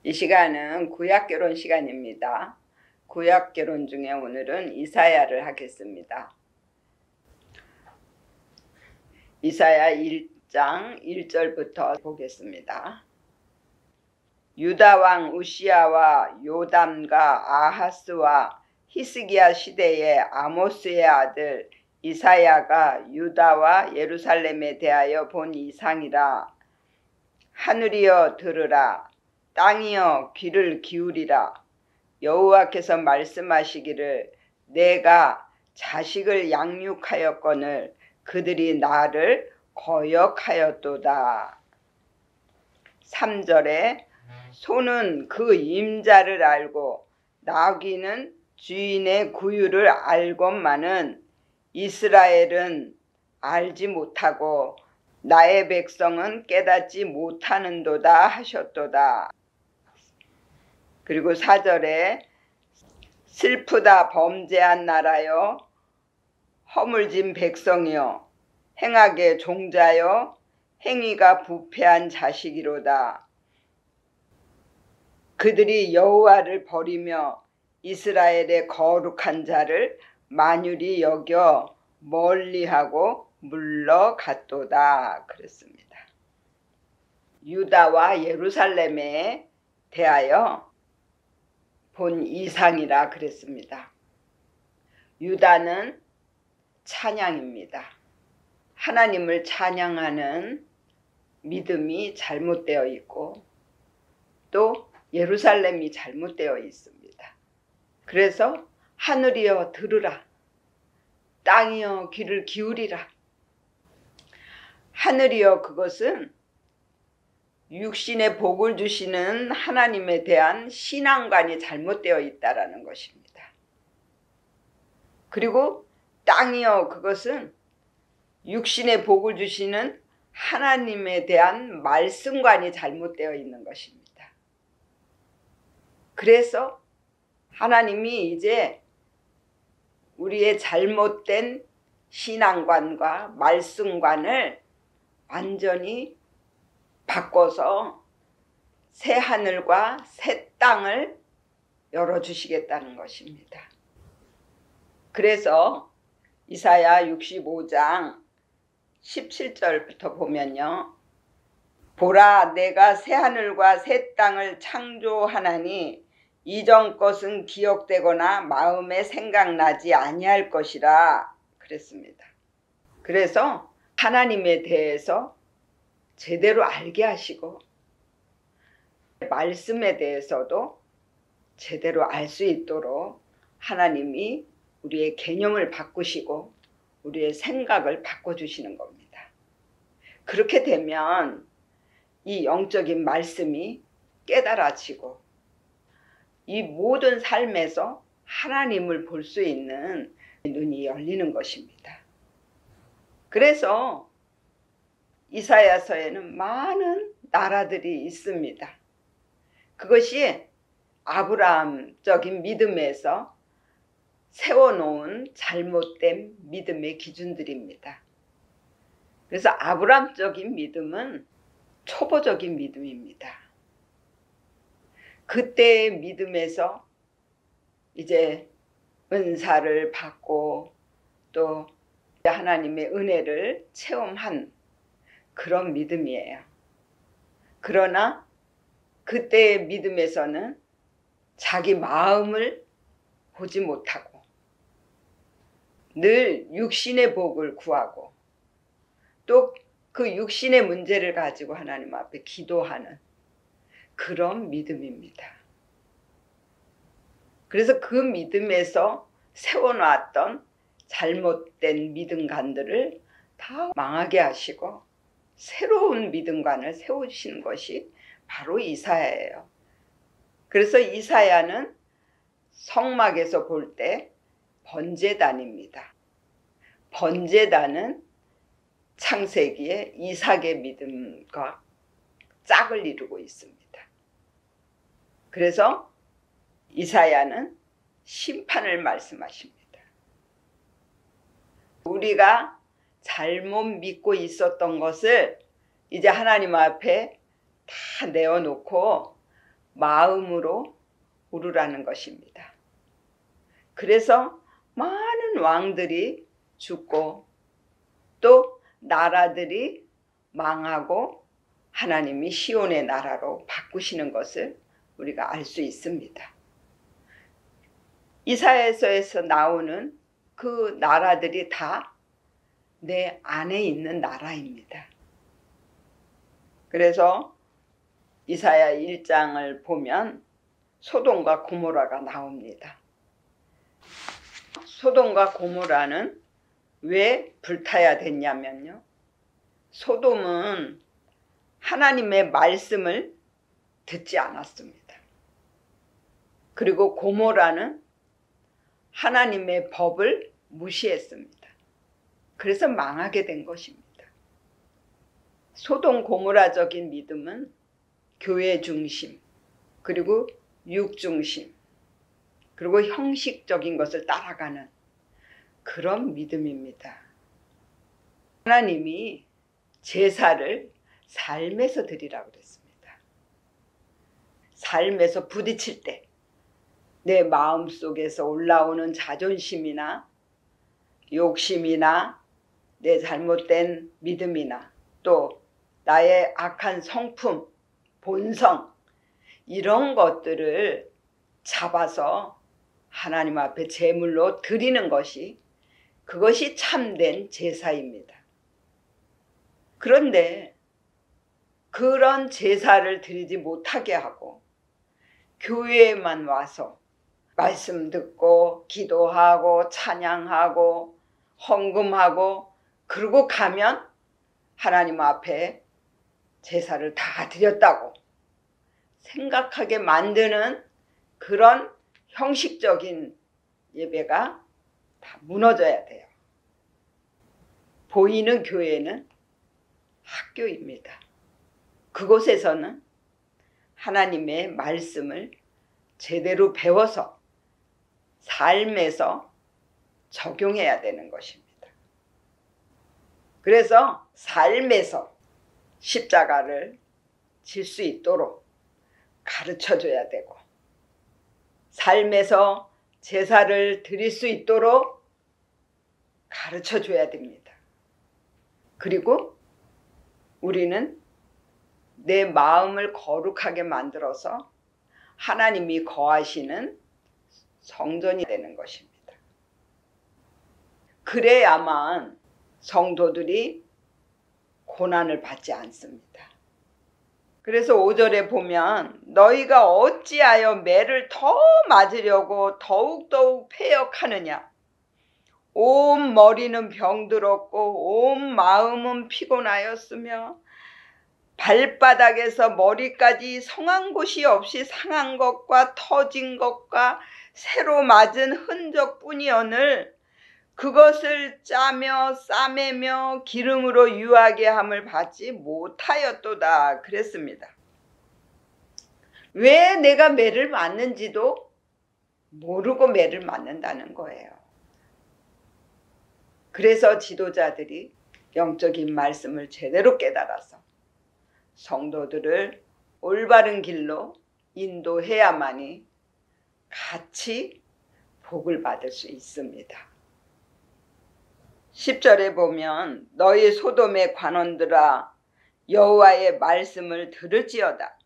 이 시간은 구약결혼 시간입니다. 구약결혼 중에 오늘은 이사야를 하겠습니다. 이사야 1장 1절부터 보겠습니다. 유다왕 우시야와 요담과 아하스와 히스기야 시대의 아모스의 아들 이사야가 유다와 예루살렘에 대하여 본 이상이라. 하늘이여 들으라, 땅이여 귀를 기울이라. 여호와께서 말씀하시기를 내가 자식을 양육하였거늘 그들이 나를 거역하였도다. 3절에 소는 그 임자를 알고 나귀는 주인의 구유를 알건만은 이스라엘은 알지 못하고 나의 백성은 깨닫지 못하는도다 하셨도다. 그리고 4절에 슬프다 범죄한 나라여, 허물진 백성이여, 행악의 종자여, 행위가 부패한 자식이로다. 그들이 여호와를 버리며 이스라엘의 거룩한 자를 만유리 여겨 멀리하고 물러갔도다. 그랬습니다. 유다와 예루살렘에 대하여 본 이상이라 그랬습니다. 유다는 찬양입니다. 하나님을 찬양하는 믿음이 잘못되어 있고 또 예루살렘이 잘못되어 있습니다. 그래서 하늘이여 들으라, 땅이여 귀를 기울이라. 하늘이여, 그것은 육신의 복을 주시는 하나님에 대한 신앙관이 잘못되어 있다라는 것입니다. 그리고 땅이여, 그것은 육신의 복을 주시는 하나님에 대한 말씀관이 잘못되어 있는 것입니다. 그래서 하나님이 이제 우리의 잘못된 신앙관과 말씀관을 완전히 바꿔서 새 하늘과 새 땅을 열어주시겠다는 것입니다. 그래서 이사야 65장 17절부터 보면요. 보라, 내가 새 하늘과 새 땅을 창조하나니 이전 것은 기억되거나 마음에 생각나지 아니할 것이라 그랬습니다. 그래서 하나님에 대해서 제대로 알게 하시고 말씀에 대해서도 제대로 알 수 있도록 하나님이 우리의 개념을 바꾸시고 우리의 생각을 바꿔주시는 겁니다. 그렇게 되면 이 영적인 말씀이 깨달아지고 이 모든 삶에서 하나님을 볼 수 있는 눈이 열리는 것입니다. 그래서 이사야서에는 많은 나라들이 있습니다. 그것이 아브라함적인 믿음에서 세워놓은 잘못된 믿음의 기준들입니다. 그래서 아브라함적인 믿음은 초보적인 믿음입니다. 그때의 믿음에서 이제 은사를 받고 또 하나님의 은혜를 체험한 그런 믿음이에요. 그러나 그때의 믿음에서는 자기 마음을 보지 못하고 늘 육신의 복을 구하고 또 그 육신의 문제를 가지고 하나님 앞에 기도하는 그런 믿음입니다. 그래서 그 믿음에서 세워놨던 잘못된 믿음관들을 다 망하게 하시고 새로운 믿음관을 세우시는 것이 바로 이사야예요. 그래서 이사야는 성막에서 볼 때 번제단입니다. 번제단은 창세기의 이삭의 믿음과 짝을 이루고 있습니다. 그래서 이사야는 심판을 말씀하십니다. 우리가 잘못 믿고 있었던 것을 이제 하나님 앞에 다 내어놓고 마음으로 우르라는 것입니다. 그래서 많은 왕들이 죽고 또 나라들이 망하고 하나님이 시온의 나라로 바꾸시는 것을 우리가 알 수 있습니다. 이사야서에서 나오는 그 나라들이 다 내 안에 있는 나라입니다. 그래서 이사야 1장을 보면 소돔과 고모라가 나옵니다. 소돔과 고모라는 왜 불타야 됐냐면요, 소돔은 하나님의 말씀을 듣지 않았습니다. 그리고 고모라는 하나님의 법을 무시했습니다. 그래서 망하게 된 것입니다. 소돔 고모라적인 믿음은 교회 중심, 그리고 육 중심, 그리고 형식적인 것을 따라가는 그런 믿음입니다. 하나님이 제사를 삶에서 드리라고 그랬습니다. 삶에서 부딪힐 때 내 마음속에서 올라오는 자존심이나 욕심이나 내 잘못된 믿음이나 또 나의 악한 성품, 본성, 이런 것들을 잡아서 하나님 앞에 제물로 드리는 것이, 그것이 참된 제사입니다. 그런데 그런 제사를 드리지 못하게 하고 교회에만 와서 말씀 듣고 기도하고 찬양하고 헌금하고 그러고 가면 하나님 앞에 제사를 다 드렸다고 생각하게 만드는 그런 형식적인 예배가 다 무너져야 돼요. 보이는 교회는 학교입니다. 그곳에서는 하나님의 말씀을 제대로 배워서 삶에서 적용해야 되는 것입니다. 그래서 삶에서 십자가를 질 수 있도록 가르쳐 줘야 되고, 삶에서 제사를 드릴 수 있도록 가르쳐 줘야 됩니다. 그리고 우리는 내 마음을 거룩하게 만들어서 하나님이 거하시는 성전이 되는 것입니다. 그래야만 성도들이 고난을 받지 않습니다. 그래서 5절에 보면 너희가 어찌하여 매를 더 맞으려고 더욱더욱 패역하느냐. 온 머리는 병들었고 온 마음은 피곤하였으며 발바닥에서 머리까지 성한 곳이 없이 상한 것과 터진 것과 새로 맞은 흔적뿐이오늘 그것을 짜며 싸매며 기름으로 유하게 함을 받지 못하였도다 그랬습니다. 왜 내가 매를 맞는지도 모르고 매를 맞는다는 거예요. 그래서 지도자들이 영적인 말씀을 제대로 깨달아서 성도들을 올바른 길로 인도해야만이 같이 복을 받을 수 있습니다. 10절에 보면 너희 소돔의 관원들아 여호와의 말씀을 들을지어다.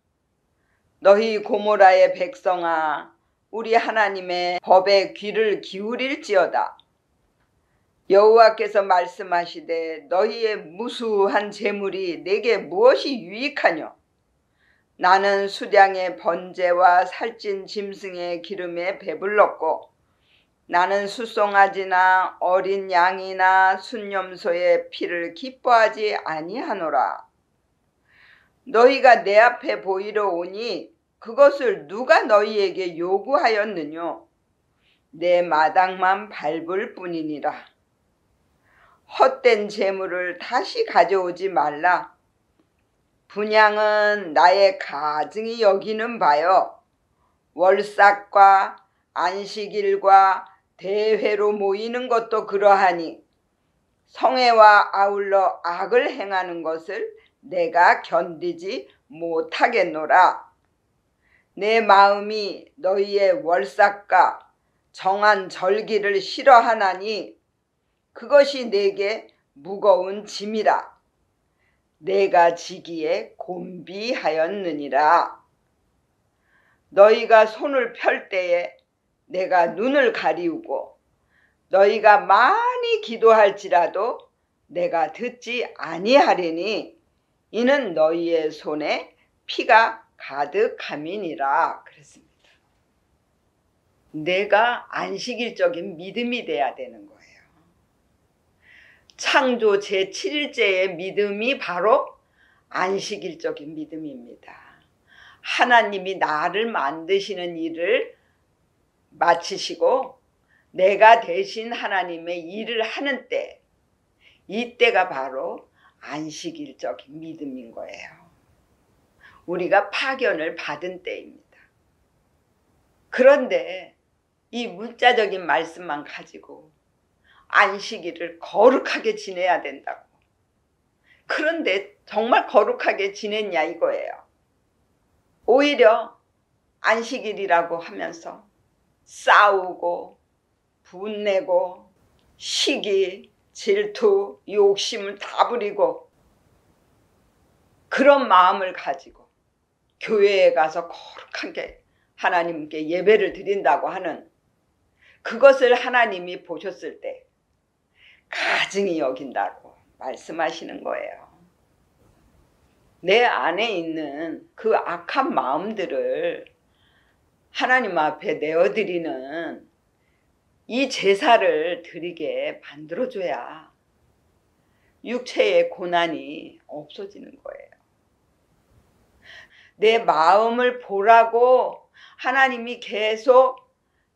너희 고모라의 백성아 우리 하나님의 법에 귀를 기울일지어다. 여호와께서 말씀하시되 너희의 무수한 재물이 내게 무엇이 유익하뇨? 나는 수량의 번제와 살찐 짐승의 기름에 배불렀고 나는 수송아지나 어린 양이나 순염소의 피를 기뻐하지 아니하노라. 너희가 내 앞에 보이러 오니 그것을 누가 너희에게 요구하였느뇨? 내 마당만 밟을 뿐이니라. 헛된 재물을 다시 가져오지 말라. 분향은 나의 가증이 여기는 바요. 월삭과 안식일과 대회로 모이는 것도 그러하니 성회와 아울러 악을 행하는 것을 내가 견디지 못하겠노라. 내 마음이 너희의 월삭과 정한 절기를 싫어하나니 그것이 내게 무거운 짐이라. 내가 지기에 곤비하였느니라. 너희가 손을 펼 때에 내가 눈을 가리우고 너희가 많이 기도할지라도 내가 듣지 아니하리니 이는 너희의 손에 피가 가득함이니라 그랬습니다. 내가 안식일적인 믿음이 돼야 되는 거예요. 창조 제7일째의 믿음이 바로 안식일적인 믿음입니다. 하나님이 나를 만드시는 일을 마치시고 내가 대신 하나님의 일을 하는 때, 이때가 바로 안식일적인 믿음인 거예요. 우리가 파견을 받은 때입니다. 그런데 이 문자적인 말씀만 가지고 안식일을 거룩하게 지내야 된다고. 그런데 정말 거룩하게 지냈냐 이거예요. 오히려 안식일이라고 하면서 싸우고 분내고 시기, 질투, 욕심을 다 부리고 그런 마음을 가지고 교회에 가서 거룩하게 하나님께 예배를 드린다고 하는 그것을 하나님이 보셨을 때 가증히 여긴다고 말씀하시는 거예요. 내 안에 있는 그 악한 마음들을 하나님 앞에 내어드리는 이 제사를 드리게 만들어줘야 육체의 고난이 없어지는 거예요. 내 마음을 보라고 하나님이 계속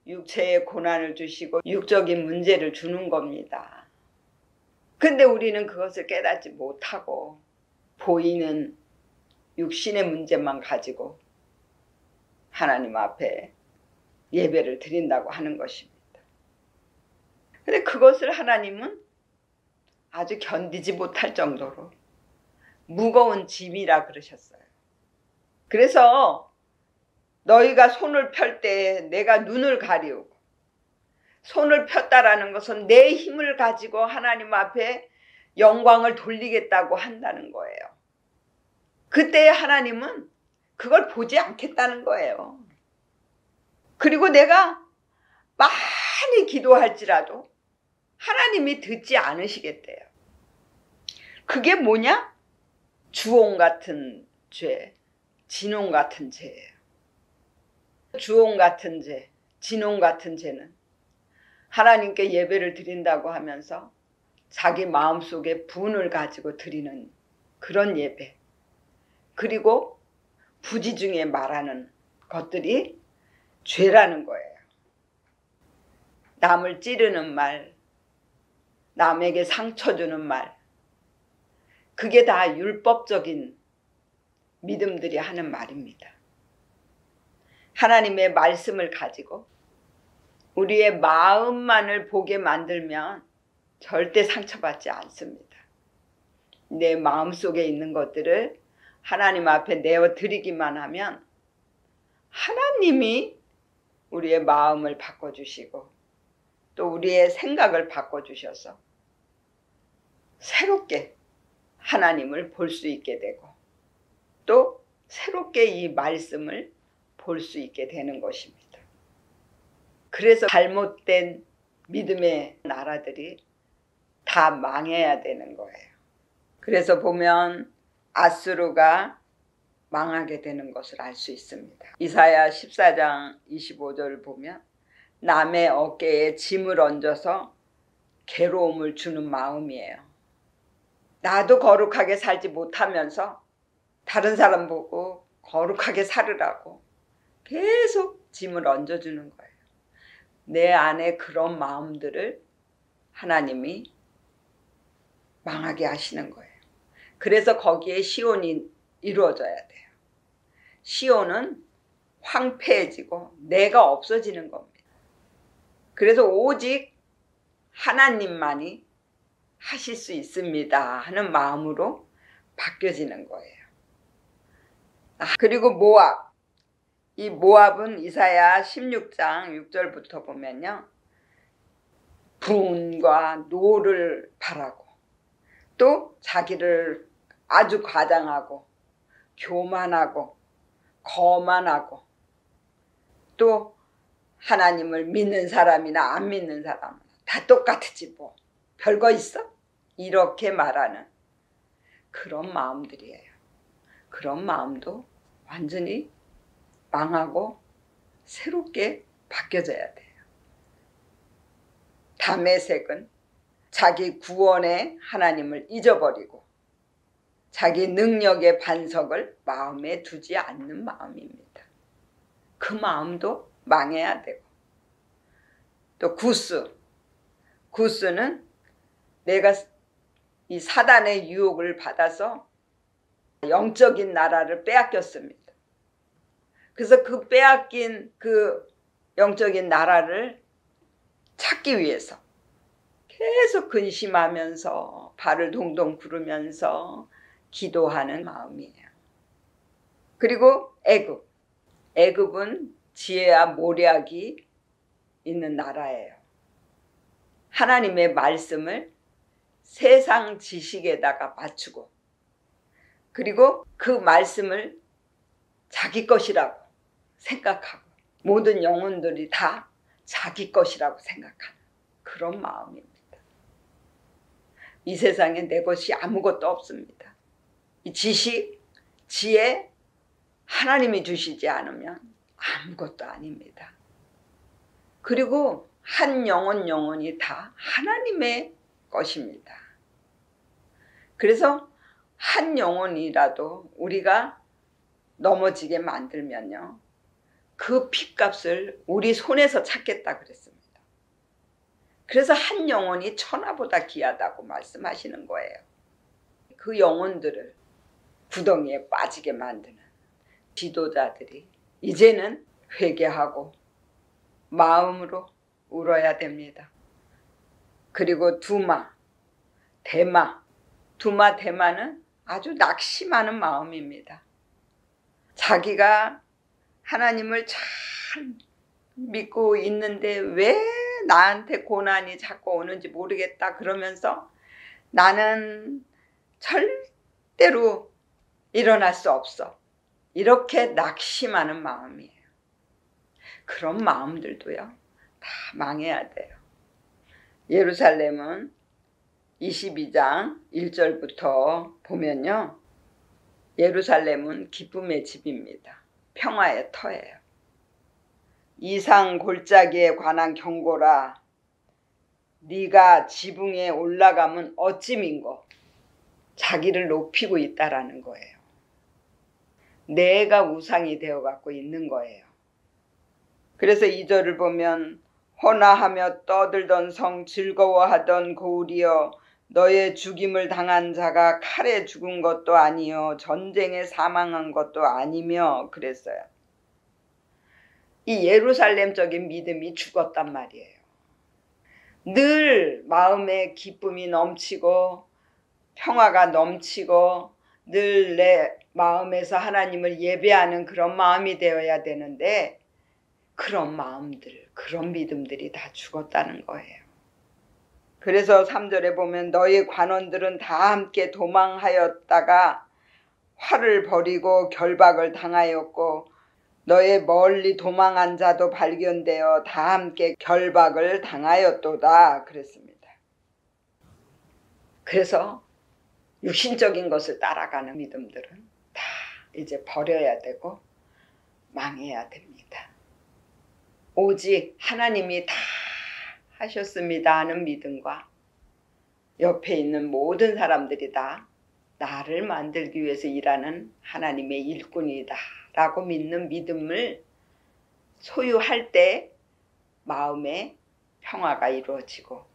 육체의 고난을 주시고 육적인 문제를 주는 겁니다. 근데 우리는 그것을 깨닫지 못하고 보이는 육신의 문제만 가지고 하나님 앞에 예배를 드린다고 하는 것입니다. 근데 그것을 하나님은 아주 견디지 못할 정도로 무거운 짐이라 그러셨어요. 그래서 너희가 손을 펼 때 내가 눈을 가리우고, 손을 폈다라는 것은 내 힘을 가지고 하나님 앞에 영광을 돌리겠다고 한다는 거예요. 그때 하나님은 그걸 보지 않겠다는 거예요. 그리고 내가 많이 기도할지라도 하나님이 듣지 않으시겠대요. 그게 뭐냐? 주홍 같은 죄, 진홍 같은 죄예요. 주홍 같은 죄, 진홍 같은 죄는 하나님께 예배를 드린다고 하면서 자기 마음속에 분을 가지고 드리는 그런 예배, 그리고 부지 중에 말하는 것들이 죄라는 거예요. 남을 찌르는 말, 남에게 상처 주는 말, 그게 다 율법적인 믿음들이 하는 말입니다. 하나님의 말씀을 가지고 우리의 마음만을 보게 만들면 절대 상처받지 않습니다. 내 마음속에 있는 것들을 하나님 앞에 내어드리기만 하면 하나님이 우리의 마음을 바꿔주시고 또 우리의 생각을 바꿔주셔서 새롭게 하나님을 볼 수 있게 되고 또 새롭게 이 말씀을 볼 수 있게 되는 것입니다. 그래서 잘못된 믿음의 나라들이 다 망해야 되는 거예요. 그래서 보면 아수르가 망하게 되는 것을 알 수 있습니다. 이사야 14장 25절을 보면 남의 어깨에 짐을 얹어서 괴로움을 주는 마음이에요. 나도 거룩하게 살지 못하면서 다른 사람 보고 거룩하게 살으라고 계속 짐을 얹어주는 거예요. 내 안에 그런 마음들을 하나님이 망하게 하시는 거예요. 그래서 거기에 시온이 이루어져야 돼요. 시온은 황폐해지고 내가 없어지는 겁니다. 그래서 오직 하나님만이 하실 수 있습니다 하는 마음으로 바뀌어지는 거예요. 그리고 모압, 이 모압은 이사야 16장 6절부터 보면요, 분과 노를 바라고 또 자기를 아주 과장하고 교만하고 거만하고 또 하나님을 믿는 사람이나 안 믿는 사람 다 똑같지 뭐 별거 있어? 이렇게 말하는 그런 마음들이에요. 그런 마음도 완전히 망하고 새롭게 바뀌어져야 돼요. 다메섹은 자기 구원의 하나님을 잊어버리고 자기 능력의 반석을 마음에 두지 않는 마음입니다. 그 마음도 망해야 되고, 또 구스는 내가 이 사단의 유혹을 받아서 영적인 나라를 빼앗겼습니다. 그래서 그 빼앗긴 그 영적인 나라를 찾기 위해서 계속 근심하면서 발을 동동 구르면서 기도하는 마음이에요. 그리고 애굽은 지혜와 모략이 있는 나라예요. 하나님의 말씀을 세상 지식에다가 맞추고, 그리고 그 말씀을 자기 것이라고 생각하고 모든 영혼들이 다 자기 것이라고 생각하는 그런 마음입니다. 이 세상에 내 것이 아무것도 없습니다. 이 지식, 지혜 하나님이 주시지 않으면 아무것도 아닙니다. 그리고 한 영혼이 다 하나님의 것입니다. 그래서 한 영혼이라도 우리가 넘어지게 만들면요, 그 핏값을 우리 손에서 찾겠다 그랬습니다. 그래서 한 영혼이 천하보다 귀하다고 말씀하시는 거예요. 그 영혼들을 구덩이에 빠지게 만드는 지도자들이 이제는 회개하고 마음으로 울어야 됩니다. 그리고 대마는 아주 낙심하는 마음입니다. 자기가 하나님을 잘 믿고 있는데 왜 나한테 고난이 자꾸 오는지 모르겠다 그러면서 나는 절대로 일어날 수 없어, 이렇게 낙심하는 마음이에요. 그런 마음들도요, 다 망해야 돼요. 예루살렘은 22장 1절부터 보면요, 예루살렘은 기쁨의 집입니다. 평화의 터예요. 이상 골짜기에 관한 경고라. 네가 지붕에 올라가면 어찌 민고. 자기를 높이고 있다라는 거예요. 내가 우상이 되어 갖고 있는 거예요. 그래서 2절을 보면 호나하며 떠들던 성, 즐거워하던 고울이여, 너의 죽임을 당한 자가 칼에 죽은 것도 아니요 전쟁에 사망한 것도 아니며 그랬어요. 이 예루살렘적인 믿음이 죽었단 말이에요. 늘 마음에 기쁨이 넘치고 평화가 넘치고 늘 내 마음에서 하나님을 예배하는 그런 마음이 되어야 되는데, 그런 마음들, 그런 믿음들이 다 죽었다는 거예요. 그래서 3절에 보면 너희 관원들은 다 함께 도망하였다가 활을 버리고 결박을 당하였고, 너의 멀리 도망한 자도 발견되어 다 함께 결박을 당하였도다 그랬습니다. 그래서 육신적인 것을 따라가는 믿음들은 다 이제 버려야 되고 망해야 됩니다. 오직 하나님이 다 하셨습니다 하는 믿음과 옆에 있는 모든 사람들이 다 나를 만들기 위해서 일하는 하나님의 일꾼이다 라고 믿는 믿음을 소유할 때 마음에 평화가 이루어지고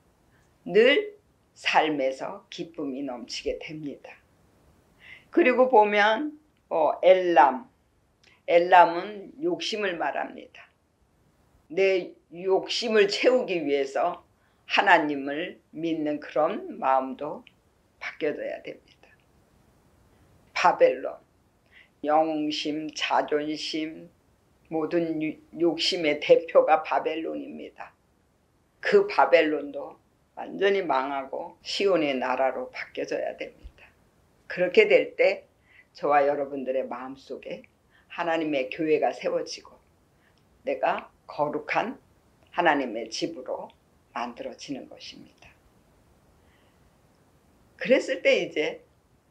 늘 삶에서 기쁨이 넘치게 됩니다. 그리고 보면 엘람은 욕심을 말합니다. 내 욕심을 채우기 위해서 하나님을 믿는 그런 마음도 바뀌어져야 됩니다. 바벨론, 영웅심, 자존심, 모든 욕심의 대표가 바벨론입니다. 그 바벨론도 완전히 망하고 시온의 나라로 바뀌어져야 됩니다. 그렇게 될 때 저와 여러분들의 마음속에 하나님의 교회가 세워지고 내가 거룩한 하나님의 집으로 만들어지는 것입니다. 그랬을 때 이제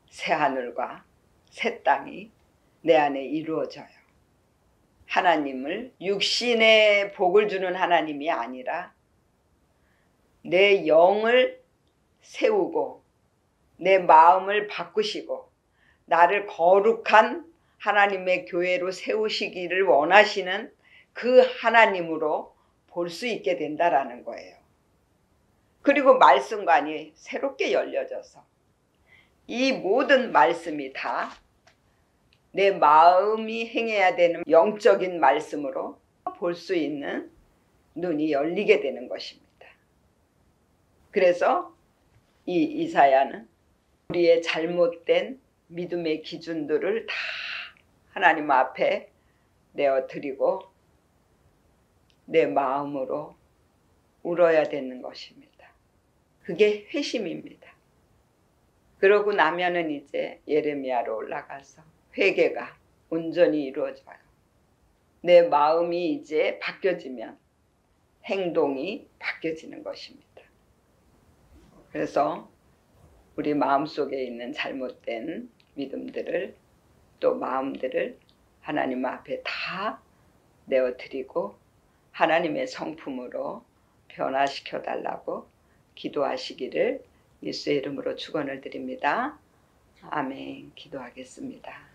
새 하늘과 새 땅이 내 안에 이루어져요. 하나님을 육신의 복을 주는 하나님이 아니라 내 영을 세우고 내 마음을 바꾸시고 나를 거룩한 하나님의 교회로 세우시기를 원하시는 그 하나님으로 볼 수 있게 된다라는 거예요. 그리고 말씀관이 새롭게 열려져서 이 모든 말씀이 다 내 마음이 행해야 되는 영적인 말씀으로 볼 수 있는 눈이 열리게 되는 것입니다. 그래서 이 이사야는 우리의 잘못된 믿음의 기준들을 다 하나님 앞에 내어드리고 내 마음으로 울어야 되는 것입니다. 그게 회심입니다. 그러고 나면은 이제 예레미야로 올라가서 회개가 온전히 이루어져요. 내 마음이 이제 바뀌어지면 행동이 바뀌어지는 것입니다. 그래서 우리 마음속에 있는 잘못된 믿음들을 또 마음들을 하나님 앞에 다 내어드리고 하나님의 성품으로 변화시켜 달라고 기도하시기를 예수의 이름으로 축원을 드립니다. 아멘. 기도하겠습니다.